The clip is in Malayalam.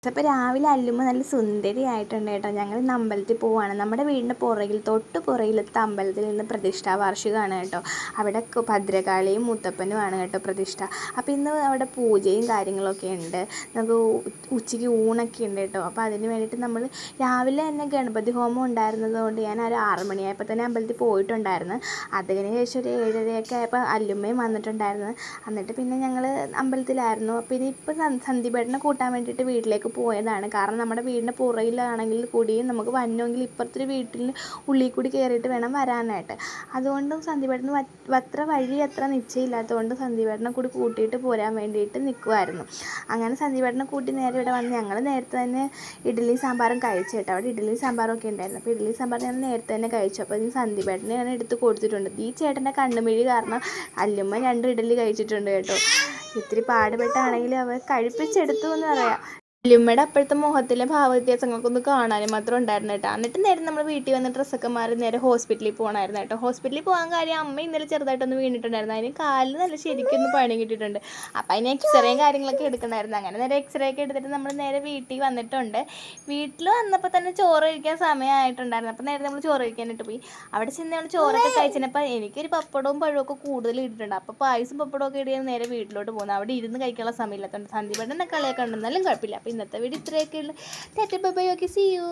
അപ്പോൾ രാവിലെ അല്ലുമ്മ നല്ല സുന്ദരിയായിട്ടുണ്ട് കേട്ടോ. ഞങ്ങൾ ഇന്ന് അമ്പലത്തിൽ പോവുകയാണ്. നമ്മുടെ വീടിൻ്റെ തൊട്ട് പുറകിലത്തെ അമ്പലത്തിൽ നിന്ന് പ്രതിഷ്ഠാ വാർഷികമാണ് കേട്ടോ. അവിടെ ഭദ്രകാളിയും മുത്തപ്പനുമാണ് കേട്ടോ പ്രതിഷ്ഠ. അപ്പോൾ ഇന്ന് അവിടെ പൂജയും കാര്യങ്ങളൊക്കെ ഉണ്ട്. നമുക്ക് ഉച്ചയ്ക്ക് ഊണൊക്കെ ഉണ്ട് കേട്ടോ. അപ്പോൾ അതിന് വേണ്ടിയിട്ട് നമ്മൾ രാവിലെ തന്നെ ഗണപതി ഹോമം ഉണ്ടായിരുന്നത് കൊണ്ട് ഞാൻ ഒരു 6 മണിയായപ്പോൾ തന്നെ അമ്പലത്തിൽ പോയിട്ടുണ്ടായിരുന്നു. അതിന് ശേഷം ഒരു 7:30 ആയപ്പോൾ അല്ലുമ്മയും വന്നിട്ടുണ്ടായിരുന്നു. എന്നിട്ട് പിന്നെ ഞങ്ങൾ അമ്പലത്തിലായിരുന്നു. പിന്നെ ഇപ്പോൾ സന്ദീപേട്ടനെ കൂട്ടാൻ വേണ്ടിയിട്ട് വീട്ടിലേക്ക് പോയതാണ്. കാരണം നമ്മുടെ വീടിൻ്റെ പുറകിലാണെങ്കിൽ കൂടിയും നമുക്ക് വരണമെങ്കിൽ ഇപ്പുറത്തൊരു വീട്ടിൽ ഉള്ളിൽ കൂടി കയറിയിട്ട് വേണം വരാനായിട്ട്. അതുകൊണ്ടും സന്ദീപേട്ടന് വഴി അത്ര നിശ്ചയമില്ലാത്തതുകൊണ്ട് സന്ദീപേട്ടനെ കൂടി കൂട്ടിയിട്ട് പോരാൻ വേണ്ടിയിട്ട് നിൽക്കുമായിരുന്നു. അങ്ങനെ സന്ദീപേട്ടനെ കൂട്ടി നേരെ ഇവിടെ വന്ന് ഞങ്ങൾ നേരത്തെ തന്നെ ഇഡ്ഡലി സാമ്പാറും കഴിച്ചു കേട്ടോ. അവിടെ ഇഡ്ഡലി സാമ്പാറും ഒക്കെ ഉണ്ടായിരുന്നു. അപ്പോൾ ഇഡ്ഡലി സാമ്പാർ ഞാൻ നേരത്തെ തന്നെ കഴിച്ചു. അപ്പോൾ ഈ സന്ദീപേട്ടനെ ഞാൻ എടുത്ത് കൊടുത്തിട്ടുണ്ട്. ഈ ചേട്ടൻ്റെ കണ്ണുമിഴി കാരണം അല്ലുമ്മ 2 ഇഡ്ഡലി കഴിച്ചിട്ടുണ്ട് കേട്ടോ. ഇത്തിരി പാടുപെട്ടാണെങ്കിലും അവർ കഴിപ്പിച്ചെടുത്തു എന്ന് പറയാം. വല്യമ്മയുടെ അപ്പോഴത്തെ മുഖത്തിലെ ഭാവവ്യത്യാസങ്ങൾക്കൊന്ന് കാണാനും മാത്രം ഉണ്ടായിരുന്നു കേട്ടോ. എന്നിട്ട് നേരെ നമ്മൾ വീട്ടിൽ വന്ന് ഡ്രസ്സൊക്കെ മാറി നേരെ ഹോസ്പിറ്റലിൽ പോകണമായിരുന്നു കേട്ടോ. ഹോസ്പിറ്റലിൽ പോകാൻ കാര്യം അമ്മ ഇന്നലെ ചെറുതായിട്ടൊന്ന് വീണിട്ടുണ്ടായിരുന്നു. അതിന് കാലിൽ നല്ല ശരിക്കൊന്ന് പണി കിട്ടിയിട്ടുണ്ട്. അപ്പോൾ അതിന് എക്സ്റേയും കാര്യങ്ങളൊക്കെ എടുക്കണമായിരുന്നു. അങ്ങനെ നേരെ എക്സ്റേ ഒക്കെ എടുത്തിട്ട് നമ്മൾ നേരെ വീട്ടിൽ വന്നിട്ടുണ്ട്. വീട്ടിൽ വന്നപ്പോൾ തന്നെ ചോറ് കഴിക്കാൻ സമയമായിട്ടുണ്ടായിരുന്നു. അപ്പോൾ നേരെ നമ്മൾ ചോറ് കഴിക്കാനായിട്ട് പോയി. അവിടെ ചെന്ന് നമ്മൾ ചോറൊക്കെ കഴിച്ചപ്പോൾ എനിക്കൊരു പപ്പടവും പഴമൊക്കെ കൂടുതൽ ഇട്ടിട്ടുണ്ട്. അപ്പോൾ പായസം പപ്പടമൊക്കെ ഇടിയാൽ നേരെ വീട്ടിലോട്ട് പോകുന്നത്. അവിടെ ഇരുന്ന് കഴിക്കാനുള്ള സമയമില്ലാത്തതുകൊണ്ട് സന്ദീപേട്ടനെ കളിയൊക്കെ ഉണ്ടെന്നാലും കുഴപ്പമില്ല. അപ്പോൾ ഇന്നത്തെ വീഡിയോ ഇത്രയൊക്കെ ഉള്ളൂ. Tata bye bye. Okay, see U.